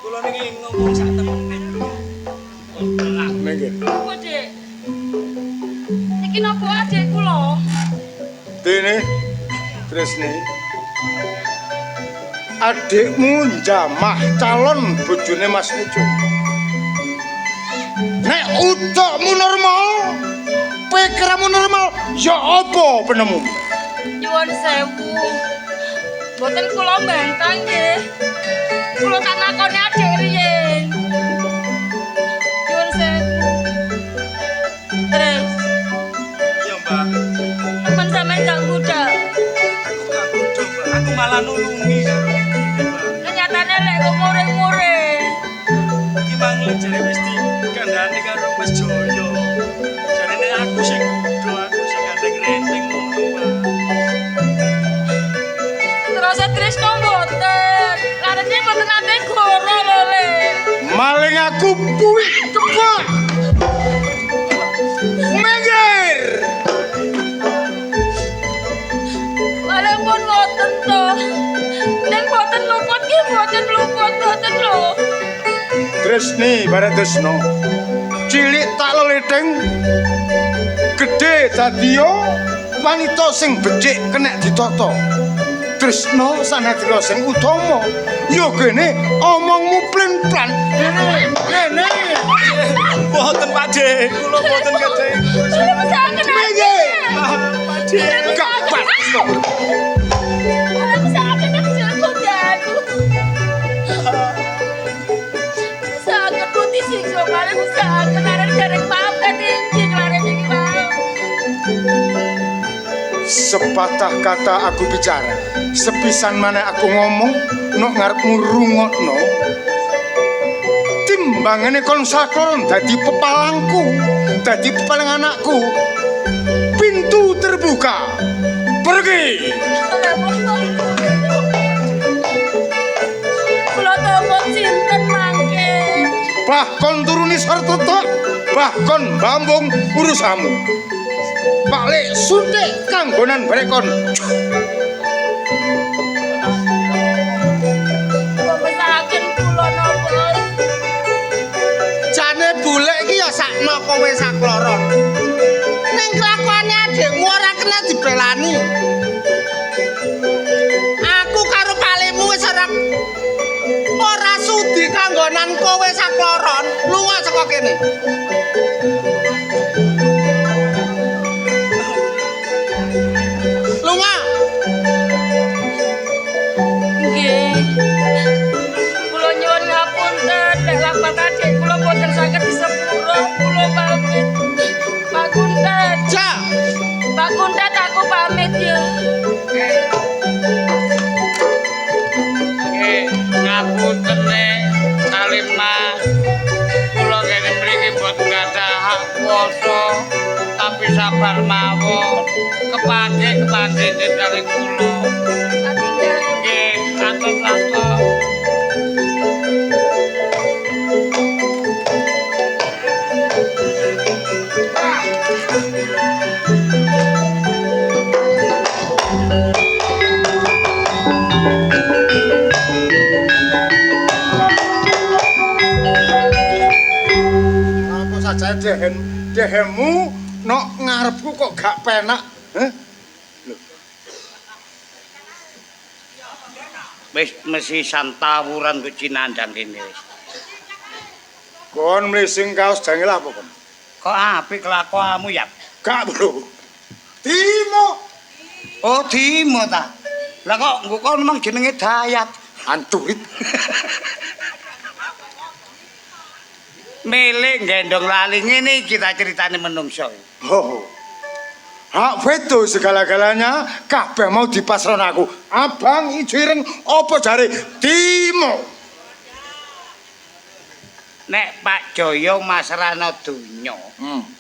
Kula niki ngomong sak temene. Nggih. Apa, Dik? Iki napa adik kula? Dene Tresni. Adikmu jamah calon bojone Mas Nejo. Nek utekmu normal, pikiranmu normal, ya apa penemu? Nyuwun sewu. Mboten kula mbantah nggih. Kula tak nakoni adik riyin. Nyuwun sewu. Terus, Iya, Mbak. temen sampean gak budal. Aku gak bodoh, Mbak. Aku malah nulungi karo iki, Mbak. Kenyataane lek kok muring-muring. Iki mangle jare wis dikandhani karo Mas Joyo. Jarene aku sing kudu, aku sing gandeng renteng ngono, Mbak. Terus Trisno mboten. Larene mboten ate goro lho, Le. Maling aku buih kebak. Minggir. Walaupun mboten to. Ning mboten luput ki mboten luput mboten lho. Tresni bareng Tresno. Cilik tak leliteng. Gede dadiyo wanita sing becik kena ditata. Tresno sanadya sing utama. Yo kene omongmu plen-plen. Kene. Mboten, Pak Dik. Kula mboten gede. Sudah mesaken aja. Pak Dik. Gak pas. Sudah mesaken aja kok jago. Mesaken putih sing kemarin mesaken arek derek pamit iki lare iki mau. Sepatah kata aku bicara, sepisan mana aku ngomong, nok ngarepmu rungokno. Timbangane kon sakon dadi pepalangku, dadi pepalang anakku. Pintu terbuka. Pergi. Kula tomon sinten mangke. Bahkon turuni sartoto, bahkon bambung urusamu. Pak Lek suntik kanggonan barekon. Kok mesaken kula napa? Jane bulek iki ya sakno kowe sakloron. Ning kelakuane adikmu ora kena dibelani. Aku karo palemu wis ora sudi kanggonan kowe sakloron. Lunga saka kene. Lunga. Nggih. Kula nyuwun ngapunten nek lapat adik kula boten saged disepuro. Kula pamit. Pak Kuntet. Ja. Pak Kuntet aku pamit ya. Ngapunten Salimna. Kula kene mriki boten gadah hak kuwasa, tapi sabar mawon. Kepangge dari kula. Nggih, atur-atur. Apa saja dehemu nok ngarepku kok gak penak. Wis mesti santawuran ku cinandang kene wis. Kon mlising kaos jangil apa kon? Kok apik kelakuanmu ya? Gak bro. Timo Oh, Dimo ta. Lah kok nggo kon memang jenenge Dayat. anturit. Milik gendong lali ngene kita ceritane menungso. Oh. Hak veto segala-galanya kabeh mau dipasron aku. Abang ijo ireng apa jare Timo. Nek Pak Joyo masrana donya,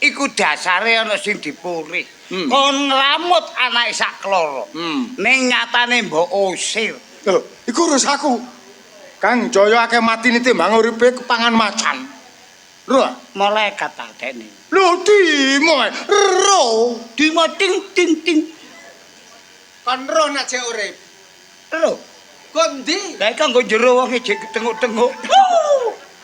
iku dasare ana sing dipurih. Kon nglamut anake sak kloro. Ning nyatane mbok usir. Lho, iku urus aku. Kang Joyo akeh matine timbang uripe kepangan macan. Lho, Malaikat adene. lho Timo, ro. Dimo ting ting ting. Kon roh nek jek urip. Lho, Kondi? Lah iki nggo jero wong jek tenguk-tenguk.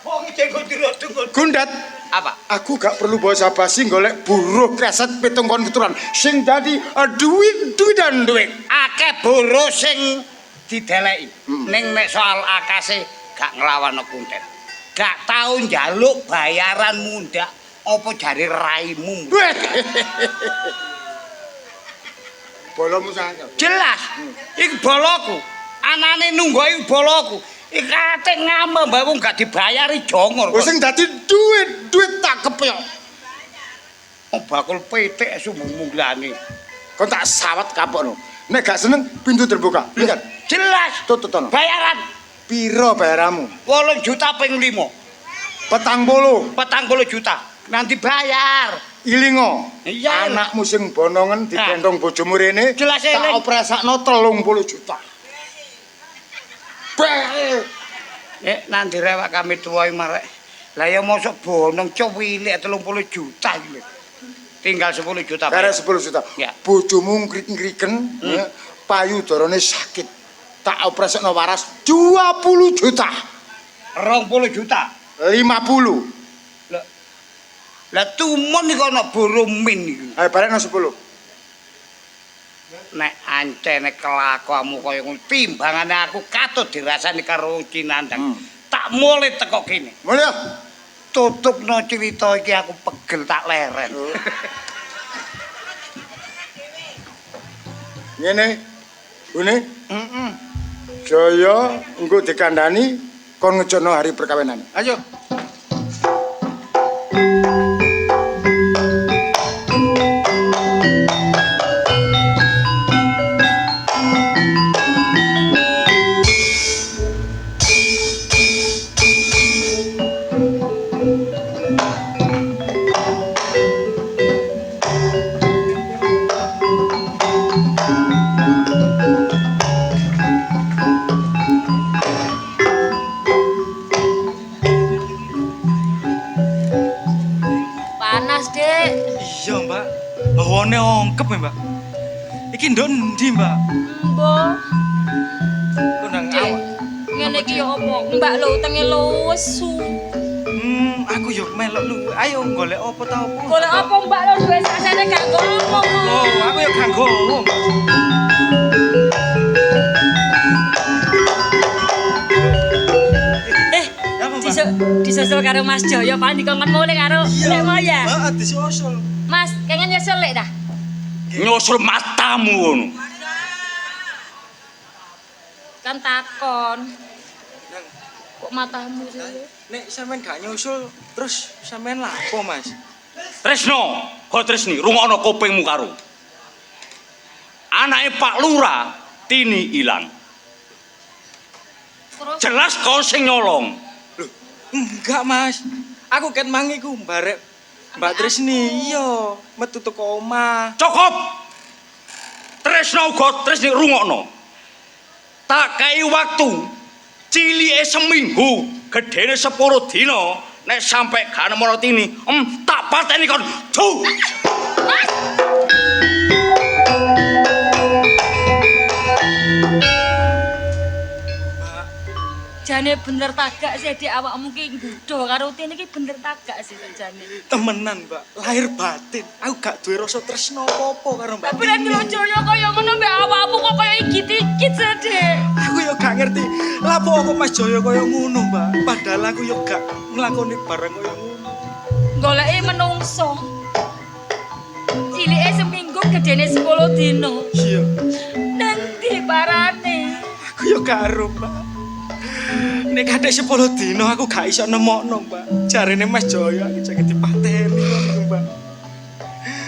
Wong jek nggo tenguk-tenguk. Gundat, Apa? aku gak perlu basa-basi golek buruh keset pitung kon keturunan sing dadi duit dan duit. Akeh boro sing dideleki. Ning nek soal akase gak nglawan kuntet. Gak tau njaluk bayaran mundak apa jare raimu. Bolomu sangat. Jelas. Iki boloku. Anane nunggu iki boloku. Iki kate ngambang mbak wong gak dibayari jongor. Oh sing dadi duit tak kepyok. Oh bakul petik sumulane. Kon tak sawat kapokno. Nek gak seneng pintu terbuka. Lihat. Jelas. Tututono. Bayaran Piro bayaramu? 8 juta ping 5. 40. 40 juta. Nanti bayar. Ilingo. Iya. Anakmu sing bonongen digendong bojomu rene. Jelas, tak eling. operasakno 30 juta. Nanti rewak kami tuwai marek. Lah ya mosok bonong cilik 30 juta iki lho. Tinggal 10 juta. Beres 10 juta. Ya. Bojomu ngrik-ngriken, ya, payudarane sakit. Tak operasakno waras 20 juta. 20 juta. 50. Lah tumun iki ana boro min iki. Ayo barekno 10. Nek ancene kelakuanmu kaya ngono timbangane aku katut dirasani karo Cinandang. Tak mulai teko kene. Mulya. Tutupno cerita iki aku pegel tak leren. Ngene. Une, Heeh. Jaya engko dikandhani kon ngejono hari perkawinan. Ayo. Panas, Dek. Iya, Mbak. Hawane ongkep ya, Mbak. Iki ndok ndi, Mbak? Mbok, Kok nang Dek. awak. Ngene iki ya apa? Mbak lho utenge lesu. Aku yo melok lu. Ayo golek apa ta apa? Golek apa Mbak lho duwe sakjane gak ngomong. Oh, aku yo gak nggowo, Mbak. Ya apa, Mbak? Disusul karo Mas Jaya paling dikongkon mulih karo Lek Moya. Heeh, disusul. Mas, kengen nyusul Lek dah. Nyusul matamu ngono. Kan takon. Kok matamu sih? Nek sampean gak nyusul, terus sampean lapo, Mas? Tresno, ho Tresni, rungokno kupingmu karo. Anake Pak Lurah Tini ilang. Terus Jelas kau sing nyolong. Enggak, Mas. Aku ket mangiku barek Mbak Tresni, iya, metu teko omah. Cukup. Tresno uga Tresni rungokno. Tak kei waktu cilike seminggu, gedene 10 dina. Nek sampe gak nemono Tini, tak pateni kon. Duh. jane bener tagak sih di awakmu ki nggodho karo Tini iki bener tagak sih jane. Temenan, Mbak. Lahir batin. Aku gak duwe rasa tresno apa-apa karo Mbak. Tapi nek lho Jaya kaya ngono mbek awakmu kok kaya igit-igit sih, Dek. Aku yo gak ngerti. Lapo kok Mas Jaya kaya ngono, Mbak? Padahal aku yo gak nglakoni barang kaya ngono. Goleki menungso. Cilike seminggu gedene 10 dina. Iya. Nanti parane. Aku yo gak ero, Mbak. Nek kadek 10 dino aku gak iso nemokno, Mbak. Jarene Mas Jaya iki jangan dipateni ngono, Mbak.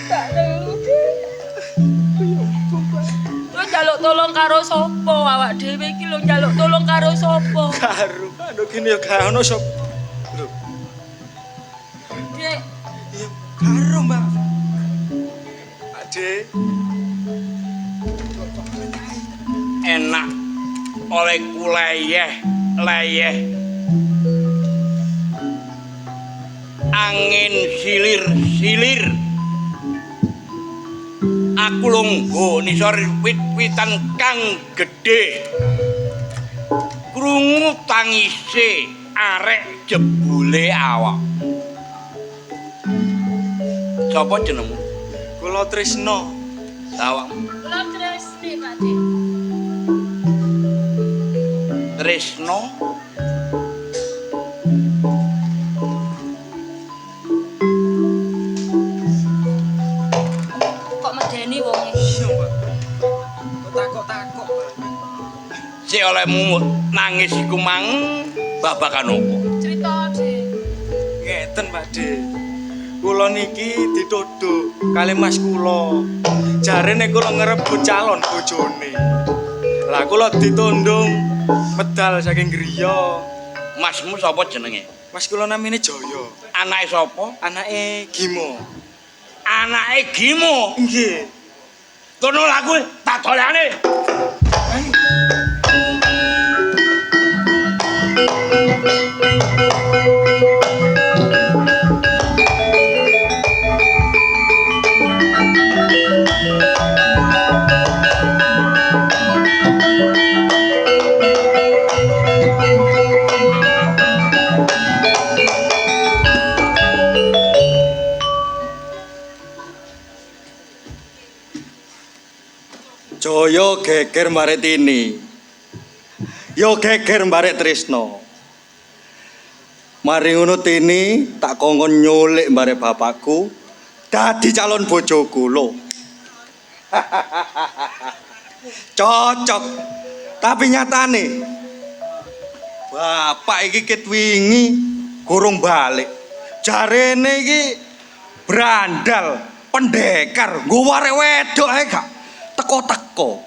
Tak lelu, Dek. Lu njaluk tolong karo sapa awak dhewe iki lho njaluk tolong karo sapa? Karo, aduh gini yo gak ono sop. Lho, Dek, iya karo, Mbak. Ade, Enak oleh kuleyeh leyeh angin silir-silir aku lungguh nisor wit-witan kang gedhe krungu tangise arek jebule awak. Sapa jenengmu? Kula Trisno. Awakmu Kula Tresni, Pakde. Tresno. Kok medeni wonge? Iya, Pak. Kok takok-takok, Pak. Si olehmu nangis iku mang babakan opo? Cerita, Dik. Ngeten, Pakde. Kula niki dituduh kali Mas kula. Jarene kula ngerebut calon bojone. Lah kula ditundung medal saking griya. Masmu sapa jenenge? Mas kula namine Jaya. Anake sapa? Anake Gimo. Anake Gimo. Nggih. Kono lagu tak dolane. Jaya geger mbarek Tini. Yo geger mbarek Trisno. Mari ngono Tini tak kongkon nyulik mbarek bapakku dadi calon bojoku lho. Cocok. Tapi nyatane bapak iki ket wingi gurung balik. Jarene iki brandal, pendekar, nggo arek wedok ae gak teko-teko.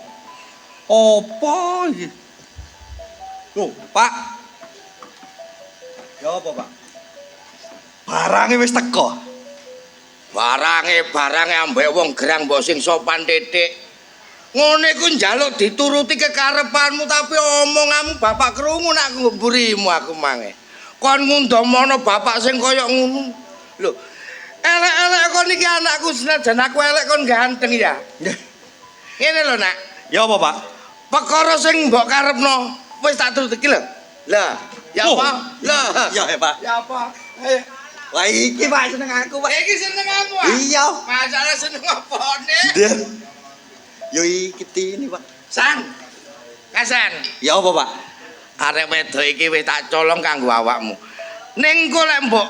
Apa iki? Loh, Pak. Ya apa, Pak? Barange wis teko. Barange ambek wong gerang mbok sing sopan titik. Ngene ku njaluk dituruti kekarepanmu tapi omonganmu bapak krungu nak nguburimu aku mange. Kon ngundomono bapak sing kaya ngono. Lho, elek-elek kon iki anakku senajan aku elek kon ganteng ya. Ngene lho, Nak. Ya apa, Pak? Perkara sing mbok karepno wis tak turuti iki lho. Lah, ya Oh. apa? Lah, Ya, Pak. ya apa? Ayo. Wah, iki Pak seneng aku, Pak. Iki seneng aku ah. Iya. Masalah seneng apane? Dia. Yo iki Tini, Pak. San. Kasan. Ya apa, Pak? Arek wedok iki wis tak colong kanggo awakmu. Ning engko lek mbok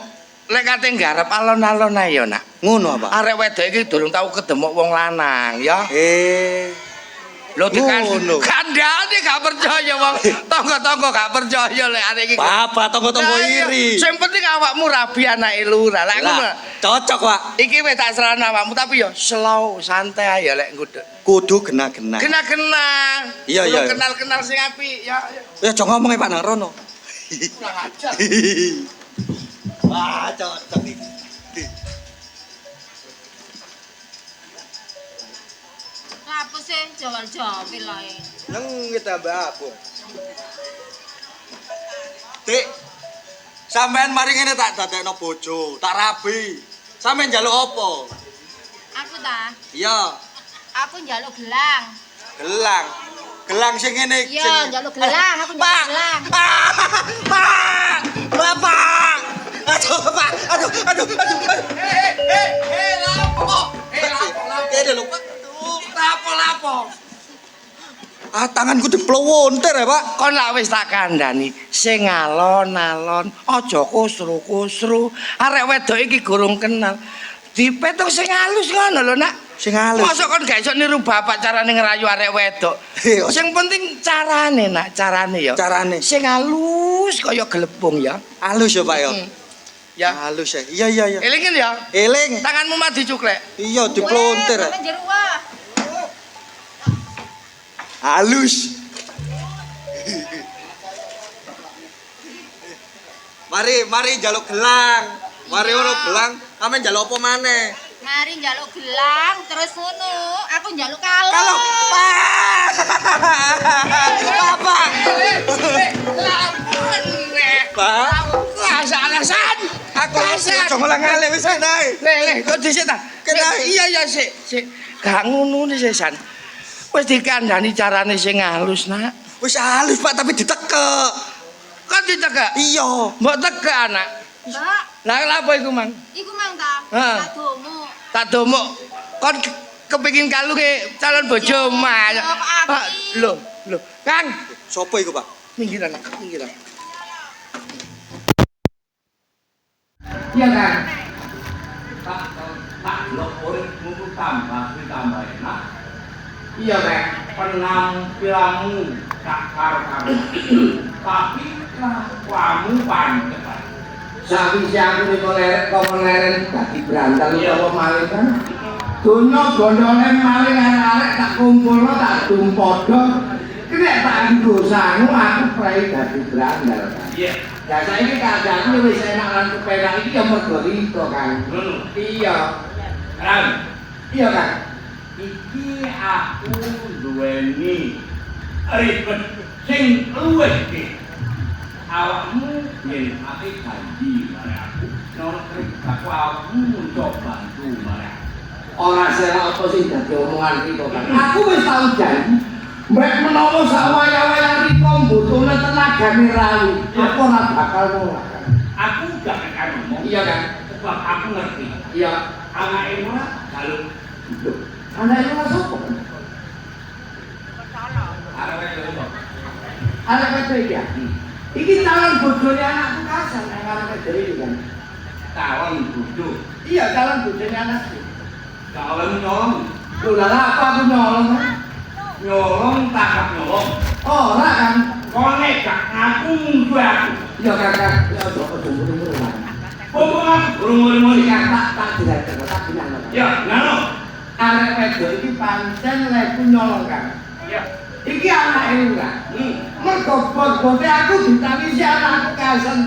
lek kate nggarep alon-alon ae ya, Nak. Ngono apa? Arek wedok iki durung tau kedemok wong lanang, ya. Lho Ngono. kandhane gak percaya wong tangga-tangga gak percaya lek arek iki. Bapak tonggo-tonggo Lah iya, iri. Sing penting awakmu rabi anake lurah. Lek ngono. Lah, cocok, Pak. Iki wis tak serana awakmu tapi ya slow, santai ae ya lek nguduk. Kudu gena-gena. Kena-kena. Iya, iya, iya. Kenal-kenal sing apik ya. Ya aja ngomong Pak nang rono. Kurang ajar. Wah, cocok iki. Apa sih jawal-jawil ae? Nang tambah apa? Dik. Sampean mari ngene tak dadekno bojo, tak rabi. Sampean njaluk apa? Aku ta, Iya, aku njaluk gelang. gelang. Gelang sing ngene Iya, njaluk gelang, aku njaluk gelang. Pak! Bapak! Aduh, Pak. Aduh. Lapo? Kene lho, Pak. Lapo? Ah, tanganku diplowonter ya, Pak. Kon lak wis tak kandhani, sing alon-alon, aja kusru-kusru. Arek wedok iki gurung kenal. Dipetung sing halus ngono lho, Nak. Sing halus. Mosok kon gak iso niru bapak carane ngerayu arek wedok. Iya. Sing penting carane, Nak, carane ya. Carane. Sing halus kaya gelepung ya. Halus ya, Pak ya. Ya. Halus ya. Iya. Elingin ya. Eling. Tanganmu mah dicuklek. Iya, diplonter. Sampe jero wah. Halus. Mari njaluk gelang. Mari ono gelang, sampean njaluk apa maneh? Mari njaluk gelang, terus ngono, aku njaluk kalung. Kalau Bapak. Pak, Alasan. aku aja ngolang-ngale wis kenae. Leh, kok dhisik ta? Kenae. Iya, sik. Gak ngono nih, San. Wis dikandani carane sing halus, Nak. Wis halus Pak tapi ditekek. Kan ditekek. Iya. Mbok tekek anak. Mbak, Lah lha apa iku, Mang? iku mang ta? Hah. Adomu. Tak domok. Kon kepengin kalunge calon bojo mah. Ya, Pak Abi. Lho, Kang, Sopo iku Pak? minggiran. Iya, Kang. Tak lo urip mutu tambah enak. Iya, Kang. Penampilanmu tak karo-karo. Tapi kamu pancet. Sawise aku ning leren dadi brantal Iya. utawa maling kan. Donya gondone maling arek-arek tak kumpulno tak dumpodo. Nek tak nggo sangu aku prei dadi brantal kan. Iya. Ya saiki keadaanku wis enak lan kepenak iki ya mergo rito kan. Iya. Ram, Iya kan. iki aku duweni ribet sing luwih iki. Awakmu yen ate janji mare aku. Nang aku awakmu coba bantu mare aku. Ora selak apa sing dadi omongan rito kan. Aku wis tau janji. Mbak menawa sak wayah-wayah riko mbutune tenagane rawi. Aku ora bakal nolak. Aku gak akan ngomong. Iya kan. Sebab aku ngerti. Iya. Anake ora jaluk Anak itu sapa? arep itu. Anak itu ya. Iki calon bojone anakku kasar nang arep dhewe kan. Calon bojo. Iya, calon bojone anakku. Calon nyolong. Lho lah apa aku nyolong? Nyolong takap nyolong. Ora kan. Kone gak ngaku musuh aku. Ya kakak, ya ojo muru-muru lah. Popo aku urung-urung iki. Tak direk tak bilang. Ya, ngono. Arek wedok iki pancen leku nyolong kan. Ya. Iki anake ora. Mergo bot-bote aku ditangisi anakku kasen.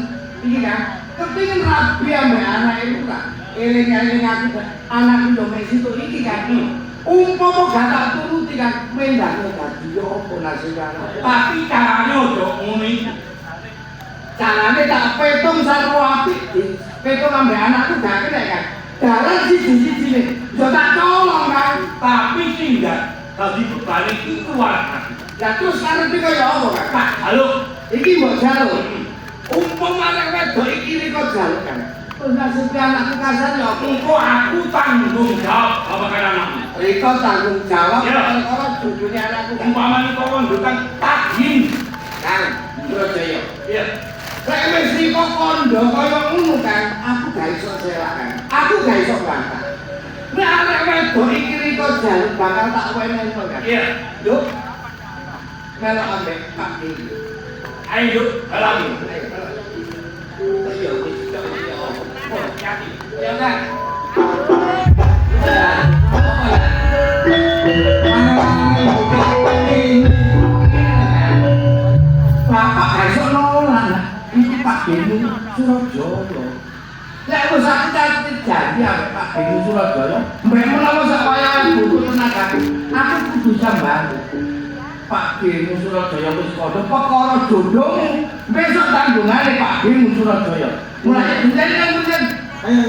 Iki kan. Kepingin rabi ambek anake ora. Eling-eling aku anakku yo mek situ iki kan. Umpama gak tak turuti kan mendane dadi yo apa nasib anakku. Tapi carane ojo ngono iki. Carane tak petung sarwa apik. Petung ambek anakku gak kena kan. Dalan siji-sijine yo tak colong kan. Tapi sing gak dadi beban iki keluarga. Lah terus arep iki kaya apa kan? Pak, halo. Iki mbok jaluk. Umpama arek wedok iki kok jaluk kan. Terus nasib anakku kasar ya apa? Engko aku tanggung jawab apa kan anakmu. Riko tanggung jawab Ya. perkara judulnya anakku kan. Umpamane kok kondukan tagih. Kang, Surajaya. Iya. Lek wis Riko kondo kaya ngono kan, aku gak iso selakan. Aku gak iso bantah. Nek arek wedok iki Riko jaluk bakal tak wenehno kan. Iya. Yuk. Melok ambek Pak iki. Ayo yuk, lagi. Ayo wis kok ya. Hati. Ya kan. Bapak esok nolak. Ini Pak Benu Surabaya. Lek wis aku janji ambek Pak Benu Surabaya, mbek menawa sak wayahe butuh tenagaku, aku kudu sambantu. Pak Benu Surabaya wis padha perkara jodohmu. Besok tanggungane Pak Benu Surabaya. Mulai jenengan. Ayo.